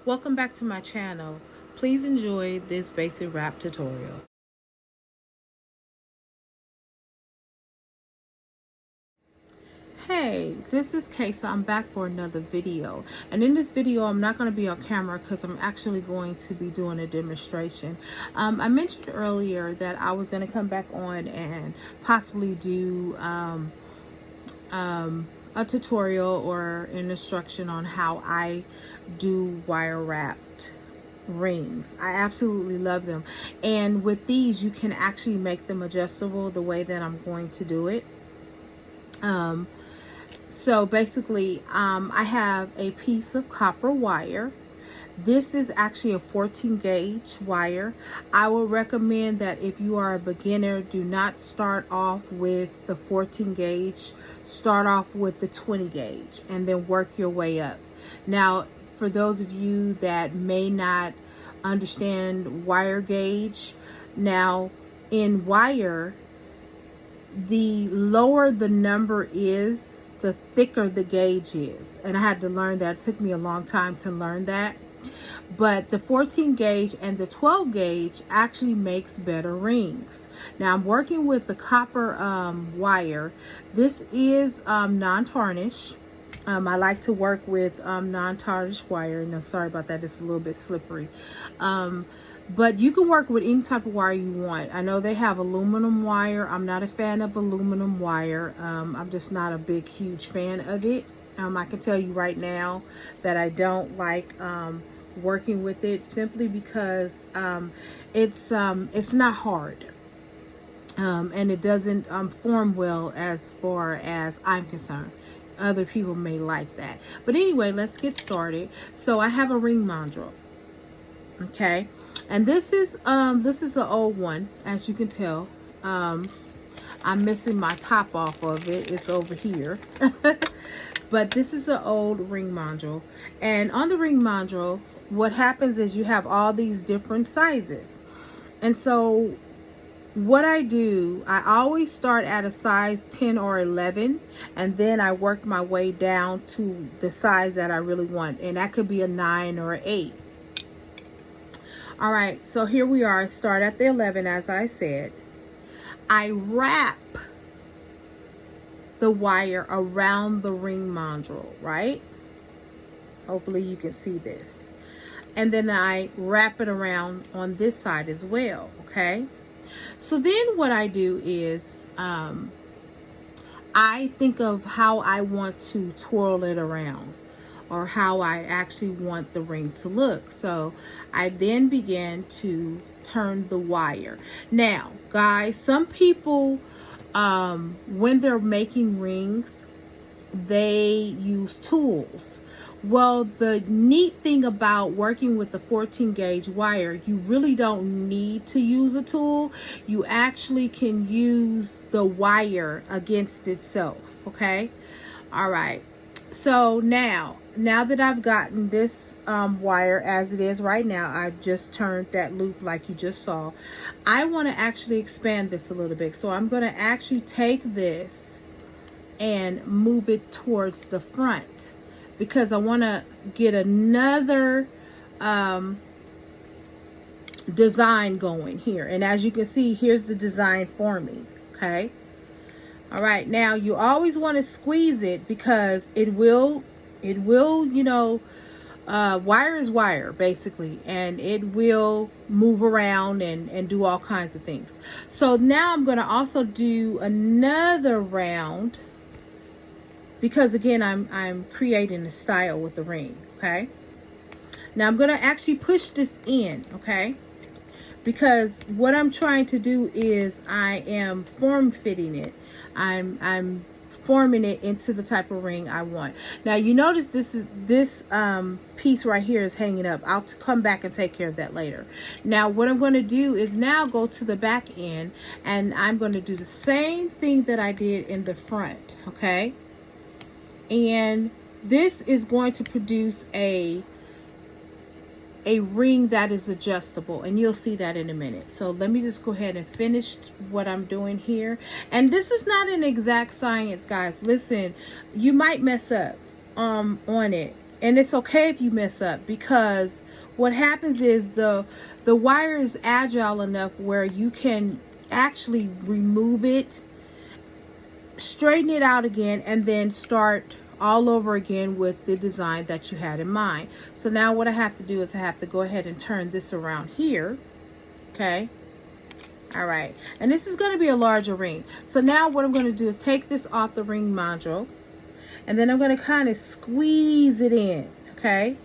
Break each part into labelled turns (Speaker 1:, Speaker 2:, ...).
Speaker 1: Welcome back to my channel. Please enjoy this basic wrap tutorial. Hey, this is Kaysa. I'm back for another video, and in this video I'm not going to be on camera because I'm actually going to be doing a demonstration. I mentioned earlier that I was going to come back on and possibly do a tutorial or an instruction on how I do wire wrapped rings. I absolutely love them, and with these you can actually make them adjustable the way that I'm going to do it. So basically, I have a piece of copper wire. This is actually a 14 gauge wire. I would recommend that if you are a beginner, do not start off with the 14 gauge. Start off with the 20 gauge and then work your way up. Now, for those of you that may not understand wire gauge, now in wire, the lower the number is, the thicker the gauge is. And I had to learn that. It took me a long time to learn that. But the 14 gauge and the 12 gauge actually makes better rings. Now I'm working with the copper wire. This is non-tarnish. I like to work with non-tarnish wire. No, sorry about that. It's a little bit slippery. But you can work with any type of wire you want. I know they have aluminum wire. I'm not a fan of aluminum wire. I'm just not a big, huge fan of it. I can tell you right now that I don't like working with it simply because it's not hard. And it doesn't form well as far as I'm concerned. Other people may like that. But anyway, let's get started. So I have a ring module. Okay. And this is an old one, as you can tell. I'm missing my top off of it. It's over here. But this is an old ring module. And on the ring module, what happens is you have all these different sizes. And so what I do, I always start at a size 10 or 11, and then I work my way down to the size that I really want. And that could be a 9 or an 8. All right, so here we are. Start at the 11, as I said. I wrap the wire around the ring module, right? Hopefully you can see this. And then I wrap it around on this side as well, okay? So then what I do is I think of how I want to twirl it around, or how I actually want the ring to look. So I then begin to turn the wire. Now, guys, some people, when they're making rings, they use tools. Well, the neat thing about working with the 14 gauge wire, you really don't need to use a tool. You actually can use the wire against itself, okay? All right. So now that I've gotten this wire as it is right now, I've just turned that loop like you just saw. I want to actually expand this a little bit. So I'm going to actually take this and move it towards the front because I want to get another design going here. And as you can see, here's the design for me, okay? All right, now you always want to squeeze it because it will, you know, wire is wire basically, and it will move around and do all kinds of things. So now I'm going to also do another round because again, I'm creating a style with the ring, okay? Now I'm going to actually push this in, okay? Because what I'm trying to do is I am form fitting it. I'm forming it into the type of ring I want. Now you notice this piece right here is hanging up. I'll come back and take care of that later. Now what I'm going to do is now go to the back end, and I'm going to do the same thing that I did in the front, okay? And this is going to produce a ring that is adjustable, and you'll see that in a minute. So let me just go ahead and finish what I'm doing here. And this is not an exact science, guys. Listen, you might mess up on it. And it's okay if you mess up, because what happens is the wire is agile enough where you can actually remove it, straighten it out again, and then start all over again with the design that you had in mind. So now what I have to do is I have to go ahead and turn this around here. Okay. All right. And this is going to be a larger ring. So now what I'm going to do is take this off the ring module, and then I'm going to kind of squeeze it in. Okay.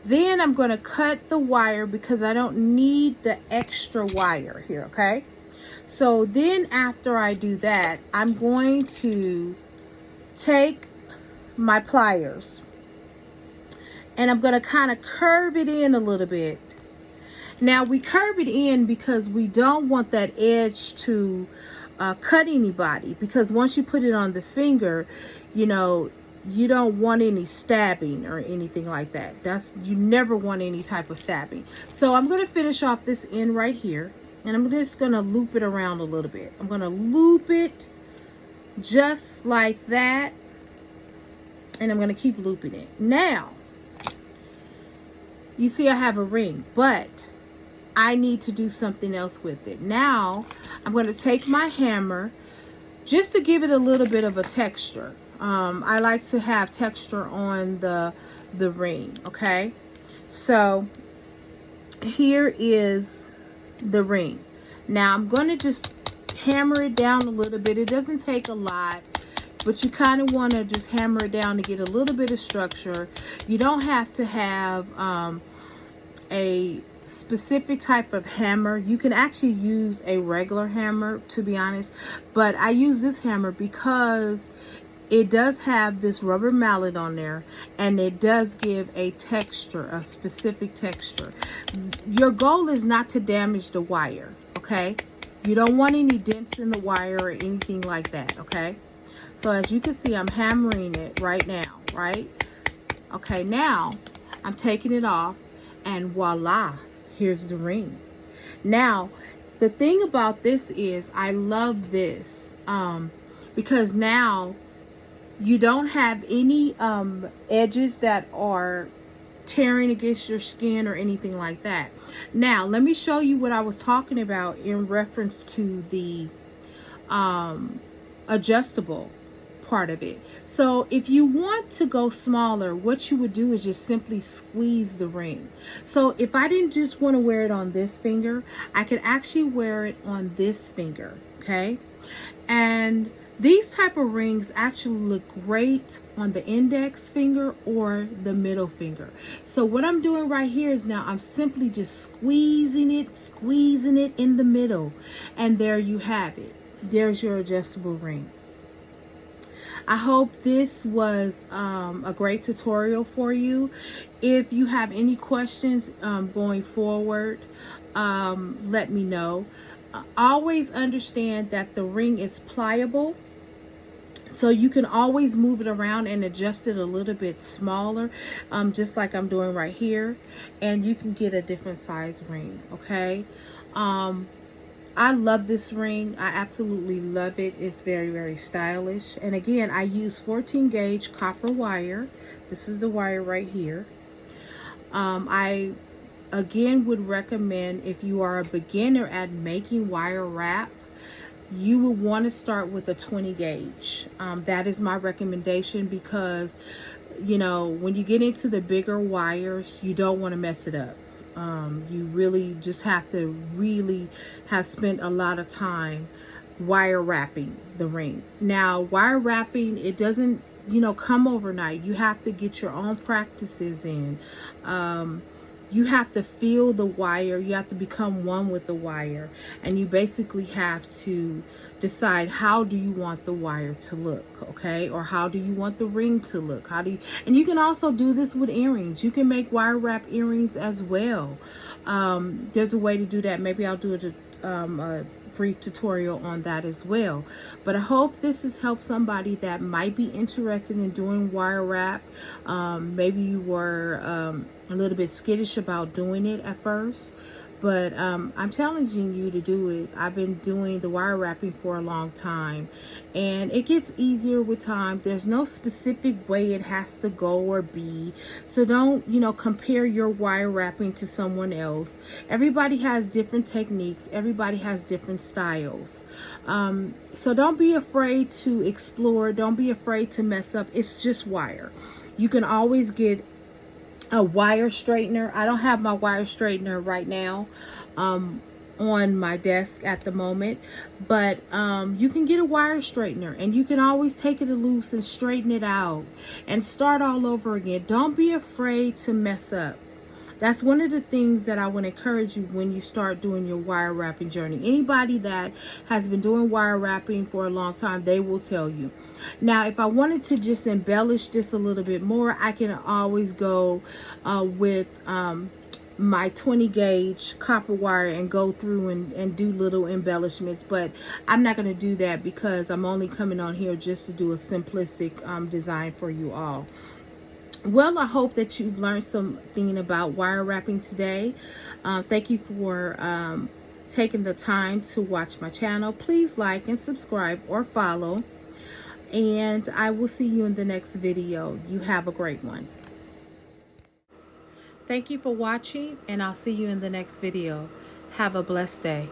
Speaker 1: Then I'm going to cut the wire because I don't need the extra wire here. Okay. So then after I do that, I'm going to take my pliers and I'm going to kind of curve it in a little bit. Now we curve it in because we don't want that edge to cut anybody, because once you put it on the finger, you know, you don't want any stabbing or anything like that. You never want any type of stabbing. So I'm going to finish off this end right here, and I'm just going to loop it around a little bit. I'm going to loop it just like that, and I'm going to keep looping it. Now, you see I have a ring, but I need to do something else with it. Now, I'm going to take my hammer just to give it a little bit of a texture. I like to have texture on the ring, okay? So, here is the ring. Now, I'm going to just hammer it down a little bit. It doesn't take a lot, but you kind of want to just hammer it down to get a little bit of structure. You don't have to have a specific type of hammer. You can actually use a regular hammer, to be honest, but I use this hammer because it does have this rubber mallet on there, and it does give a texture, a specific texture. Your goal is not to damage the wire, okay? You don't want any dents in the wire or anything like that, okay? So as you can see, I'm hammering it right now, right? Okay, now I'm taking it off, and voila, here's the ring. Now, the thing about this is I love this because now you don't have any edges that are tearing against your skin or anything like that. Now, let me show you what I was talking about in reference to the adjustable part of it. So if you want to go smaller, what you would do is just simply squeeze the ring. So if I didn't just want to wear it on this finger, I could actually wear it on this finger, okay? And these type of rings actually look great on the index finger or the middle finger. So what I'm doing right here is now I'm simply just squeezing it in the middle, and there you have it. There's your adjustable ring. I hope this was a great tutorial for you. If you have any questions going forward, let me know. Always understand that the ring is pliable, so you can always move it around and adjust it a little bit smaller, just like I'm doing right here, and you can get a different size ring, okay? I love this ring. I absolutely love it. It's very, very stylish. And again, I use 14 gauge copper wire. This is the wire right here. I again would recommend, if you are a beginner at making wire wrap, you would want to start with a 20 gauge. That is my recommendation, because you know, when you get into the bigger wires, you don't want to mess it up. You really just have to really have spent a lot of time wire wrapping the ring. Now, wire wrapping, it doesn't, you know, come overnight. You have to get your own practices in. You have to feel the wire. You have to become one with the wire. And you basically have to decide, how do you want the wire to look, okay? Or how do you want the ring to look? And you can also do this with earrings. You can make wire wrap earrings as well. There's a way to do that. Maybe I'll do a brief tutorial on that as well. But I hope this has helped somebody that might be interested in doing wire wrap. Maybe you were a little bit skittish about doing it at first, but I'm challenging you to do it. I've been doing the wire wrapping for a long time, and it gets easier with time. There's no specific way it has to go or be, so don't, you know, compare your wire wrapping to someone else. Everybody has different techniques. Everybody has different styles. So don't be afraid to explore. Don't be afraid to mess up. It's just wire. You can always get a wire straightener. I don't have my wire straightener right now on my desk at the moment, but you can get a wire straightener, and you can always take it loose and straighten it out and start all over again. Don't be afraid to mess up. That's one of the things that I want to encourage you when you start doing your wire wrapping journey. Anybody that has been doing wire wrapping for a long time, they will tell you. Now, if I wanted to just embellish this a little bit more, I can always go with my 20 gauge copper wire and go through and do little embellishments, but I'm not going to do that because I'm only coming on here just to do a simplistic design for you all. Well, I hope that you've learned something about wire wrapping today. Thank you for taking the time to watch my channel. Please like and subscribe or follow, and I will see you in the next video. You have a great one. Thank you for watching, and I'll see you in the next video. Have a blessed day.